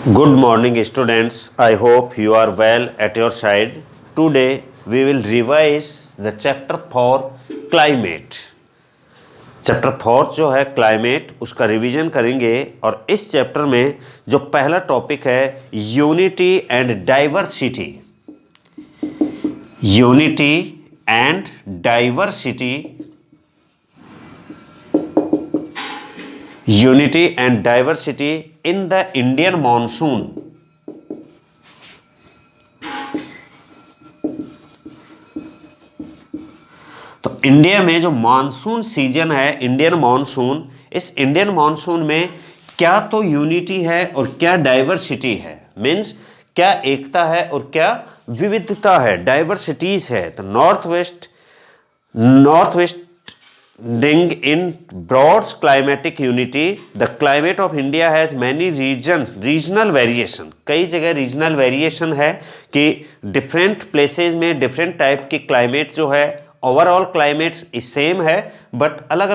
Good morning students, I hope you are well at your side. Today we will revise the chapter 4 climate. Chapter 4 जो है climate उसका revision करेंगे और इस chapter में जो पहला टॉपिक है unity and diversity. Unity and diversity, unity and diversity in the Indian monsoon. तो इंडिया में जो मॉनसून सीजन है, इंडियन मॉनसून, इस इंडियन मॉनसून में क्या तो यूनिटी है और क्या डाइवर्सिटी है, मीन्स क्या एकता है और क्या विविधता है, डाइवर्सिटीज है। तो north west Ding in broad climatic unity, the climate of India has many regions, regional variation। कई जगह रीजनल वेरिएशन है कि डिफरेंट प्लेसेस में डिफरेंट टाइप की क्लाइमेट जो है, ओवरऑल क्लाइमेट सेम है बट अलग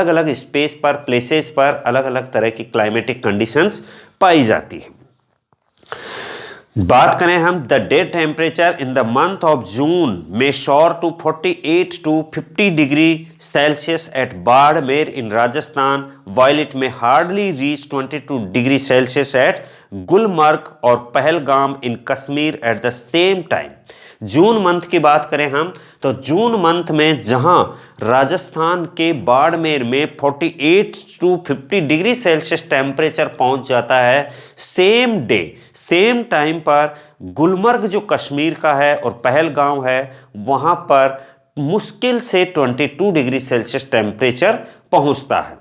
अलग स्पेस पर, प्लेसेस पर अलग अलग तरह की क्लाइमेटिक कंडीशंस पाई जाती है। बात करें हम the day temperature in the month of June में soar to 48 to 50 degree Celsius at Barmer in Rajasthan, while it may hardly reach 22 degree Celsius at Gulmarg और Pahalgam in Kashmir at the same time. June month की बात करें हम तो जून मंथ में जहां राजस्थान के बाड़मेर में 48 to 50 डिग्री सेल्सियस टेम्परेचर पहुंच जाता है, सेम डे सेम टाइम पर गुलमर्ग जो कश्मीर का है और पहलगाम है वहां पर मुश्किल से 22 डिग्री सेल्सियस टेम्परेचर पहुंचता है।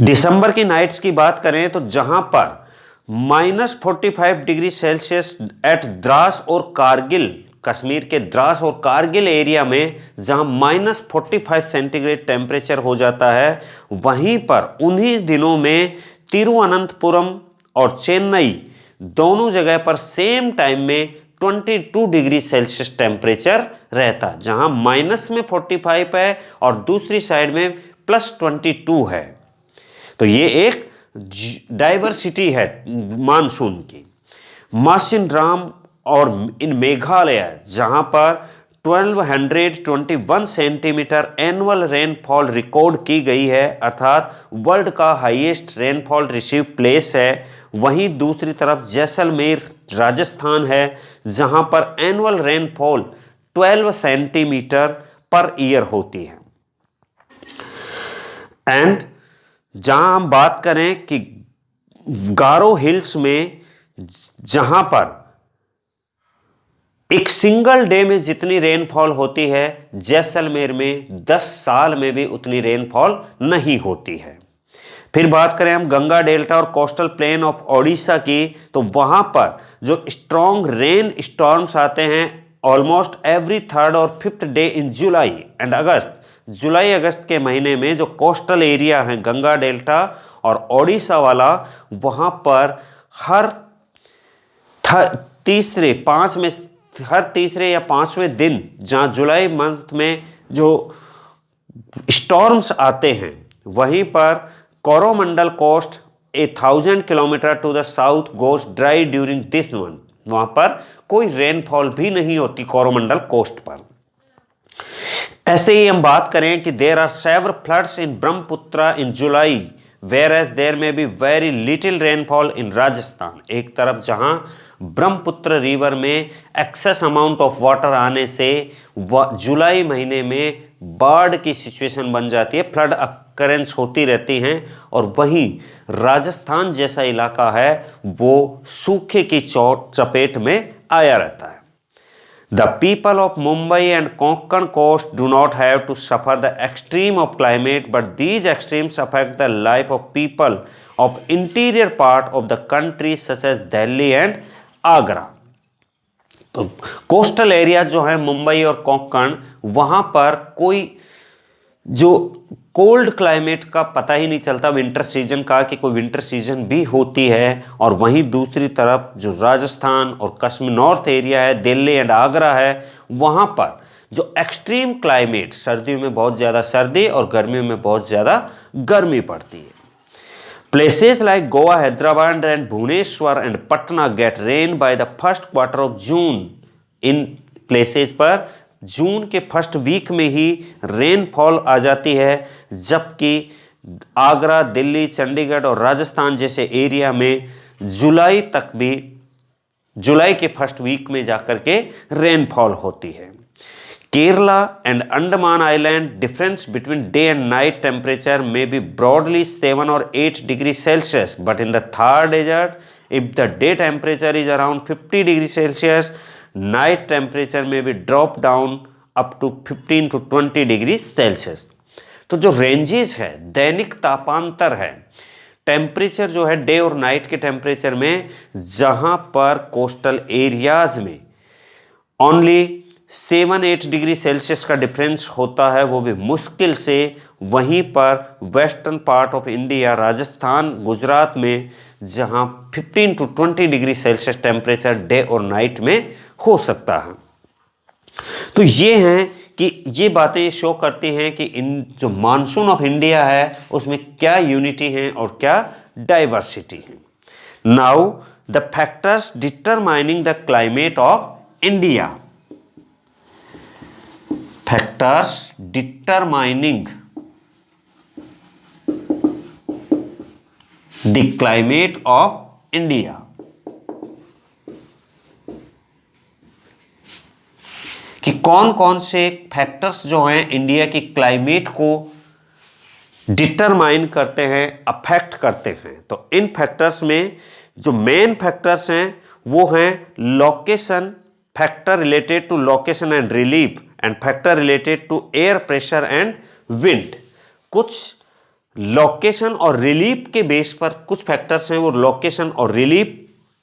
दिसंबर की नाइट्स की बात करें तो जहां पर -45 डिग्री सेल्सियस एट द्रास और कारगिल, कश्मीर के द्रास और कारगिल एरिया में जहां -45 सेंटीग्रेड टेम्परेचर हो जाता है, वहीं पर उन्हीं दिनों में तिरुवनंतपुरम और चेन्नई दोनों जगह पर सेम टाइम में 22 डिग्री सेल्सियस टेम्परेचर रहता, जहां -45 है और दूसरी साइड में +22 है। तो ये एक डाइवर्सिटी है मानसून की। मासिनराम और इन मेघालय जहां पर 1221 सेंटीमीटर एनुअल रेनफॉल रिकॉर्ड की गई है, अर्थात वर्ल्ड का हाईएस्ट रेनफॉल रिसीव प्लेस है। वहीं दूसरी तरफ जैसलमेर राजस्थान है जहां पर annual rainfall 12 centimetre per year होती है। एंड जहां हम बात करें कि गारो हिल्स में जहां पर एक सिंगल डे में जितनी रेनफॉल होती है, जैसलमेर में 10 साल में भी उतनी रेनफॉल नहीं होती है। फिर बात करें हम गंगा डेल्टा और कोस्टल प्लेन ऑफ ओडिशा की, तो वहां पर जो स्ट्रॉन्ग रेन स्टॉर्म्स आते हैं ऑलमोस्ट एवरी 3rd और 5th day in July and August. जुलाई अगस्त के महीने में जो कोस्टल एरिया है गंगा डेल्टा और ओडिशा वाला, वहां पर हर तीसरे या पांचवें दिन जहां जुलाई मंथ में जो स्टॉर्म्स आते हैं, वहीं पर Coromandel coast 1000 kilometre to the south goes dry during this month. वहां पर कोई रेनफॉल भी नहीं होती कोरोमंडल कोस्ट पर। ऐसे ही हम बात करें कि there are severe floods in Brahmaputra in July, whereas there may be very little rainfall in Rajasthan. एक तरफ जहां ब्रह्मपुत्र रिवर में एक्सेस अमाउंट ऑफ वाटर आने से जुलाई महीने में बाढ़ की सिचुएशन बन जाती है, फ्लड अकरेंस होती रहती हैं, और वहीं राजस्थान जैसा इलाका है वो सूखे की चपेट में आया रहता है। The people of Mumbai and Konkan coast do not have to suffer the extreme of climate, but these extremes affect the life of people of interior part of the country such as Delhi and Agra। तो coastal area जो है मुंबई और कोंकण, वहां पर कोई जो cold climate का पता ही नहीं चलता विंटर सीजन का, कि कोई विंटर सीजन भी होती है। और वहीं दूसरी तरफ जो राजस्थान और कश्मीर नॉर्थ एरिया है, दिल्ली एंड आगरा है, वहां पर जो एक्सट्रीम क्लाइमेट, सर्दियों में बहुत ज़्यादा सर्दी और गर्मियों में बहुत ज़्यादा गर्मी पड़ती है। Places like Goa, Hyderabad and Bhubaneswar and Patna get rain by the first quarter of June. In places पर जून के फर्स्ट वीक में ही रेनफॉल आ जाती है, जबकि आगरा, दिल्ली, चंडीगढ़ और राजस्थान जैसे एरिया में जुलाई तक भी, जुलाई के फर्स्ट वीक में जाकर के रेनफॉल होती है। Kerala and Andaman island difference between day and night temperature may be broadly 7 और 8 degree Celsius, but in the Thar desert if the day temperature is around 50 degree Celsius, night temperature may be drop down up to 15 to 20 degree Celsius. तो जो ranges है, दैनिक तापांतर है, temperature जो है day और night के temperature में, जहां पर कोस्टल एरियाज में ओनली 7-8 डिग्री सेल्सियस का डिफरेंस होता है, वो भी मुश्किल से, वहीं पर western part of India, Rajasthan, Gujarat में जहां 15 to 20 degree Celsius temperature day और नाइट में हो सकता है। तो ये हैं कि ये बातें शो करती हैं कि इन जो मानसून ऑफ इंडिया है उसमें क्या यूनिटी है और क्या डाइवर्सिटी है। Now the factors determining the climate of India. Factors determining the climate of India. कि कौन कौन से फैक्टर्स जो हैं इंडिया की क्लाइमेट को डिटरमाइन करते हैं, अफेक्ट करते हैं। तो इन फैक्टर्स में जो मेन फैक्टर्स हैं वो हैं location, factor related to location and relief, and factor related to air pressure and wind. कुछ लोकेशन और रिलीफ के बेस पर कुछ फैक्टर्स हैं वो लोकेशन और रिलीफ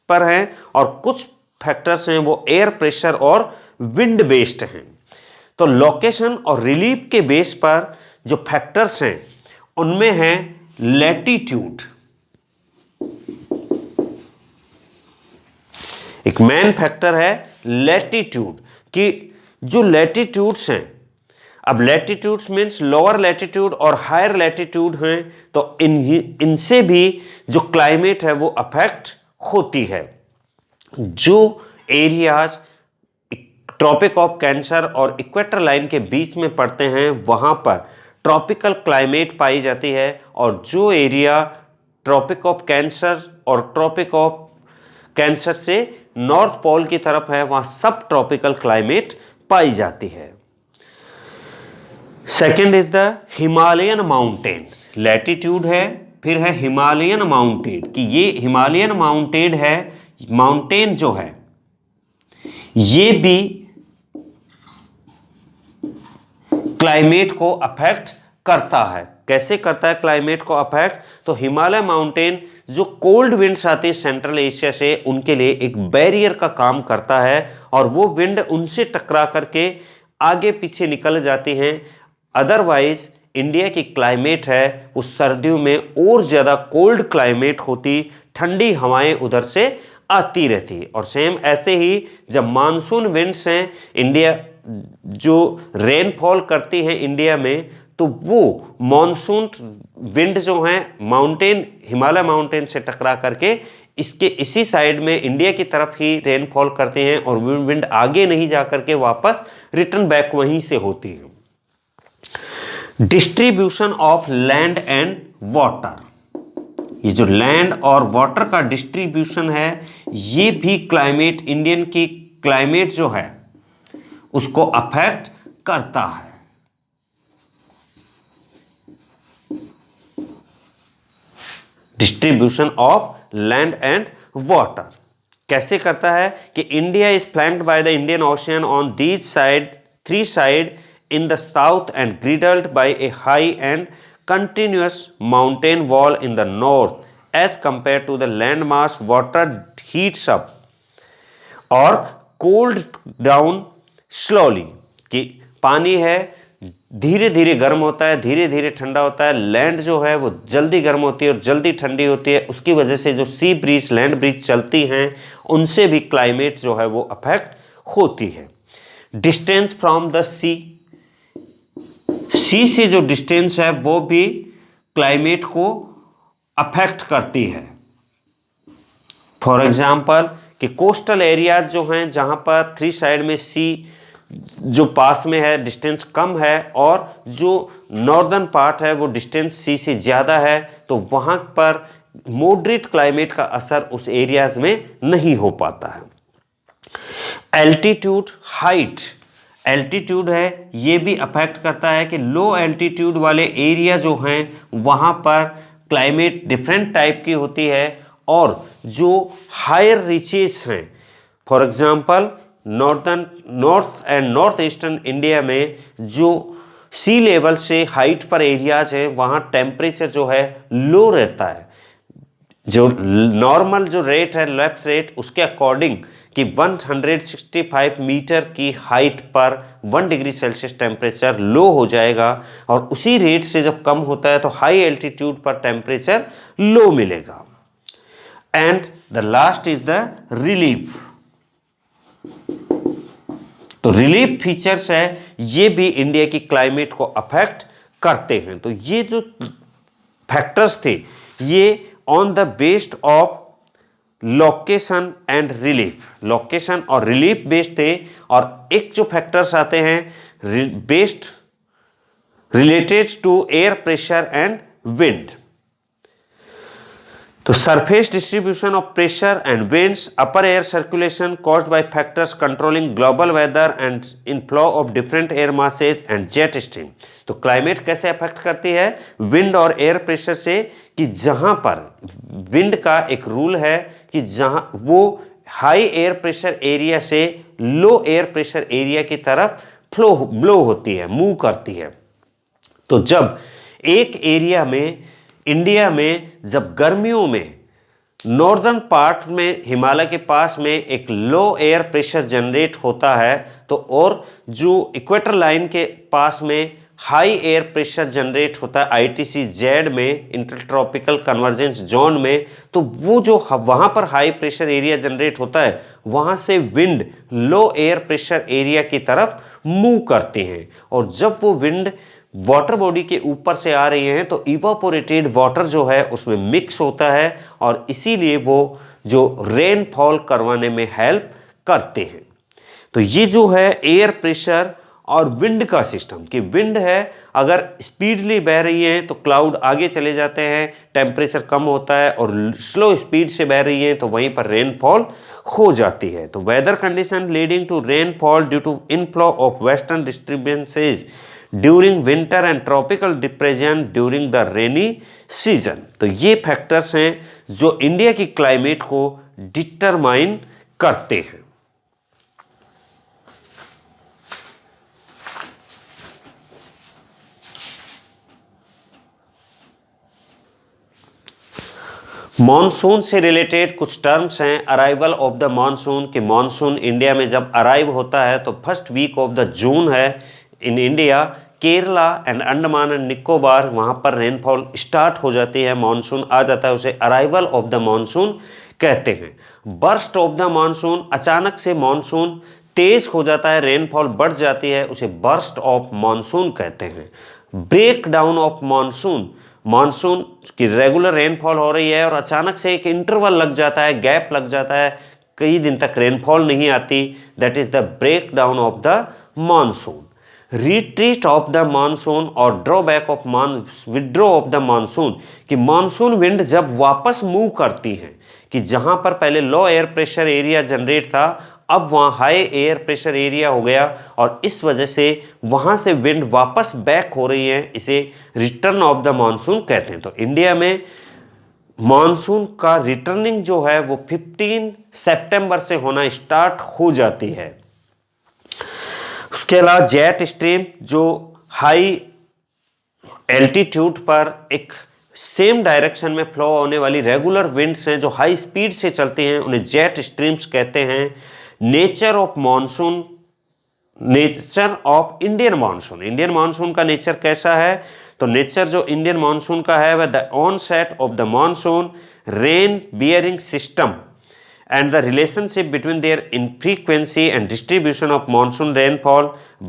पर हैं, और कुछ फैक्टर्स हैं वो एयर प्रेशर और विंड बेस्ड हैं। तो लोकेशन और रिलीफ के बेस पर जो फैक्टर्स हैं उनमें है लैटिट्यूड, एक मेन फैक्टर है लैटिट्यूड, कि जो लैटिट्यूड्स हैं, अब लैटिट्यूड्स मीन्स लोअर लैटिट्यूड और हायर लैटिट्यूड हैं, तो इनसे भी जो क्लाइमेट है वो अफेक्ट होती है। जो एरियाज ट्रॉपिक ऑफ कैंसर और इक्वेटर लाइन के बीच में पड़ते हैं वहां पर ट्रॉपिकल क्लाइमेट पाई जाती है, और जो एरिया ट्रॉपिक ऑफ कैंसर और ट्रॉपिक ऑफ कैंसर से नॉर्थ पोल की तरफ है वहां सब ट्रॉपिकल क्लाइमेट पाई जाती है। Second is the Himalayan mountain, latitude है, फिर है हिमालयन माउंटेन, कि ये हिमालयन माउंटेन है, माउंटेन जो है ये भी क्लाइमेट को अफेक्ट करता है। कैसे करता है क्लाइमेट को अफेक्ट? तो हिमालय माउंटेन जो कोल्ड विंड्स आती है सेंट्रल एशिया से, उनके लिए एक बैरियर का काम करता है, और वो विंड उनसे टकरा करके आगे पीछे निकल जाती हैं। अदरवाइज इंडिया की क्लाइमेट है उस सर्दियों में और ज़्यादा कोल्ड क्लाइमेट होती, ठंडी हवाएं उधर से आती रहती। और सेम ऐसे ही जब मानसून विंड्स हैं, इंडिया जो रेनफॉल करती है इंडिया में, तो वो मॉनसून विंड जो हैं माउंटेन, हिमालय माउंटेन से टकरा करके इसके इसी साइड में इंडिया की तरफ ही रेनफॉल करते हैं, और विंड आगे नहीं जा करके वापस रिटर्न बैक वहीं से होती है। Distribution of land and water, ये जो लैंड और वाटर का डिस्ट्रीब्यूशन है ये भी क्लाइमेट, इंडियन की क्लाइमेट जो है उसको अफेक्ट करता है। Distribution of land and water कैसे करता है कि India is flanked by the Indian ocean on these side, three side in the south and girdled by a high and continuous mountain wall in the north. As compared to the landmass, water heats up और cooled down slowly, कि पानी है धीरे धीरे गर्म होता है, धीरे धीरे ठंडा होता है। लैंड जो है वो जल्दी गर्म होती है और जल्दी ठंडी होती है। उसकी वजह से जो सी ब्रीज, लैंड ब्रीज चलती हैं उनसे भी क्लाइमेट जो है वो अफेक्ट होती है। डिस्टेंस फ्रॉम द सी से जो डिस्टेंस है वो भी क्लाइमेट को अफेक्ट करती है। फॉर एग्जाम्पल कि कोस्टल एरियाज जो हैं जहाँ पर 3 साइड में सी जो पास में है डिस्टेंस कम है और जो नॉर्दर्न पार्ट है वो डिस्टेंस सी से ज़्यादा है, तो वहाँ पर मॉडरेट क्लाइमेट का असर उस एरियाज में नहीं हो पाता है। एल्टीट्यूड, हाइट, एल्टीट्यूड है ये भी अफेक्ट करता है कि लो एल्टीट्यूड वाले एरिया जो हैं वहाँ पर क्लाइमेट डिफरेंट टाइप की होती है और जो हायर रीचेस हैं, for example north and north eastern India में जो सी लेवल से हाइट पर एरियाज हैं वहाँ टेम्परेचर जो है लो रहता है। जो नॉर्मल जो रेट है लैप्स रेट उसके अकॉर्डिंग कि 165 मीटर की हाइट पर 1 डिग्री सेल्सियस टेम्परेचर लो हो जाएगा और उसी रेट से जब कम होता है तो हाई एल्टीट्यूड पर टेम्परेचर लो मिलेगा। And the last is the relief. तो रिलीफ फीचर्स है ये भी इंडिया की क्लाइमेट को अफेक्ट करते हैं। तो ये जो फैक्टर्स थे ये on the based of location and relief, location और रिलीफ बेस्ड थे। और एक जो फैक्टर्स आते हैं based related to air pressure and wind. तो surface distribution of pressure and winds, upper air circulation caused by factors controlling global weather and inflow of different air masses and jet stream. तो climate कैसे affect करती है wind और air pressure से, कि जहां पर विंड का एक रूल है कि जहां वो हाई एयर प्रेशर एरिया से लो एयर प्रेशर एरिया की तरफ ब्लो होती है, मूव करती है। तो जब एक एरिया में इंडिया में जब गर्मियों में नॉर्दर्न पार्ट में हिमालय के पास में एक लो एयर प्रेशर जनरेट होता है तो और जो इक्वेटर लाइन के पास में हाई एयर प्रेशर जनरेट होता है आईटीसी जेड में इंटरट्रॉपिकल कन्वर्जेंस जोन में, तो वो जो वहाँ पर हाई प्रेशर एरिया जनरेट होता है वहाँ से विंड लो एयर प्रेशर एरिया की तरफ मूव करते हैं। और जब वो विंड वाटर बॉडी के ऊपर से आ रही हैं तो इवापोरेटेड वाटर जो है उसमें मिक्स होता है और इसीलिए वो जो रेनफॉल करवाने में हेल्प करते हैं। तो ये जो है एयर प्रेशर और विंड का सिस्टम, कि विंड है अगर स्पीडली बह रही है तो क्लाउड आगे चले जाते हैं, टेम्परेचर कम होता है, और स्लो स्पीड से बह रही है तो वहीं पर रेनफॉल हो जाती है। तो weather condition leading to rainfall due to inflow of western disturbances during winter and tropical depression during the rainy season. तो ये फैक्टर्स हैं जो इंडिया की क्लाइमेट को डिटरमाइन करते हैं। मॉनसून से रिलेटेड कुछ टर्म्स हैं। अराइवल ऑफ द मॉनसून, कि मॉनसून इंडिया में जब अराइव होता है तो first week of the June है in India, Kerala and Andaman and Nicobar वहाँ पर रेनफॉल स्टार्ट हो जाती है, मॉनसून आ जाता है, उसे अराइवल ऑफ द मॉनसून कहते हैं। बर्स्ट ऑफ द मॉनसून, अचानक से मॉनसून तेज हो जाता है, रेनफॉल बढ़ जाती है, उसे बर्स्ट ऑफ मॉनसून कहते हैं। Break down of monsoon, monsoon की रेगुलर रेनफॉल हो रही है और अचानक से एक इंटरवल लग जाता है, गैप लग जाता है, कई दिन तक रेनफॉल नहीं आती, that is the break down of the monsoon. Retreat of the monsoon और drawback of withdraw of the monsoon, कि मानसून विंड जब वापस मूव करती हैं, कि जहां पर पहले low air pressure area generate था अब वहां हाई एयर प्रेशर एरिया हो गया और इस वजह से वहां से विंड वापस बैक हो रही है, इसे रिटर्न ऑफ द मानसून कहते हैं। तो इंडिया में मानसून का रिटर्निंग जो है वो 15 सितंबर से होना स्टार्ट हो जाती है। उसके अलावा जेट स्ट्रीम, जो हाई एल्टीट्यूड पर एक सेम डायरेक्शन में फ्लो होने वाली रेगुलर विंड्स हैं जो हाई स्पीड से चलते हैं, उन्हें जेट स्ट्रीम्स कहते हैं। Nature of monsoon, nature of Indian monsoon, Indian monsoon का नेचर कैसा है, तो नेचर जो इंडियन मॉनसून का है वह the onset of the monsoon, rain bearing system and the relationship between their infrequency and distribution of monsoon rainfall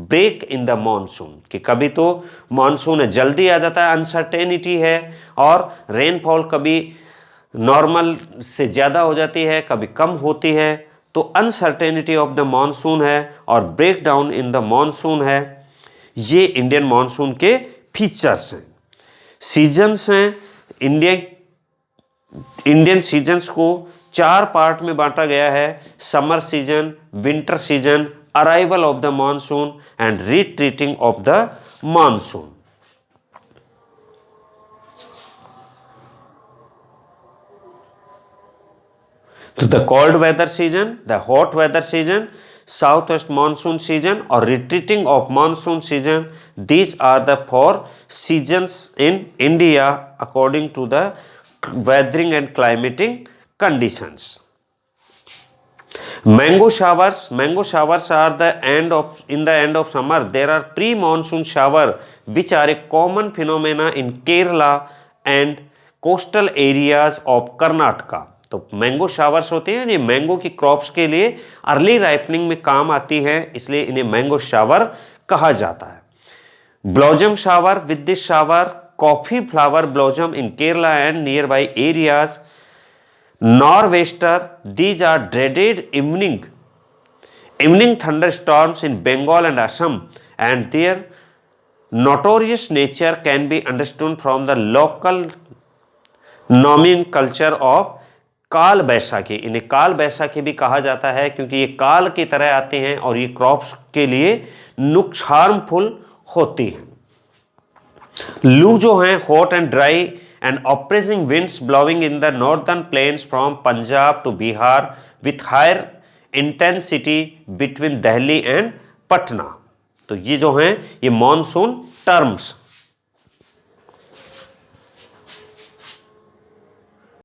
break in the monsoon, कि कभी तो मानसून जल्दी आ जाता है, अनसर्टेनिटी है, और रेनफॉल कभी नॉर्मल से ज़्यादा हो जाती है, कभी कम होती है, तो अनसर्टेनिटी ऑफ द मानसून है और break down in the monsoon है। ये इंडियन मानसून के फीचर्स हैं। सीजन्स हैं, इंडियन सीजन्स को 4 पार्ट में बांटा गया है: summer season, winter season, arrival of the monsoon and retreating of the monsoon. तो the cold weather season, the hot weather season, south west monsoon season और retreating of monsoon season, these are the 4 seasons in India according to the weathering and climatic conditions. Mango showers are the end of summer. There are pre-monsoon shower which are a common phenomena in Kerala and coastal areas of Karnataka. तो mango showers होते हैं, ये mango की crops के लिए early ripening में काम आती हैं, इसलिए इन्हें मैंगो शावर कहा जाता है। Blossom shower, with this shower coffee flower blossom in Kerala and nearby areas. Nor'wester, these are dreaded evening thunderstorms in Bengal and Assam, and their notorious nature can be understood from the local nomenclature of काल बैसाखी। इन्हें काल बैसाखी भी कहा जाता है क्योंकि ये काल की तरह आते हैं और ये क्रॉप्स के लिए हार्मफुल होती हैं। लू जो हैं, hot and dry and oppressing winds blowing in the northern plains from Punjab to Bihar with higher intensity between Delhi and Patna. तो ये जो हैं ये मॉनसून टर्म्स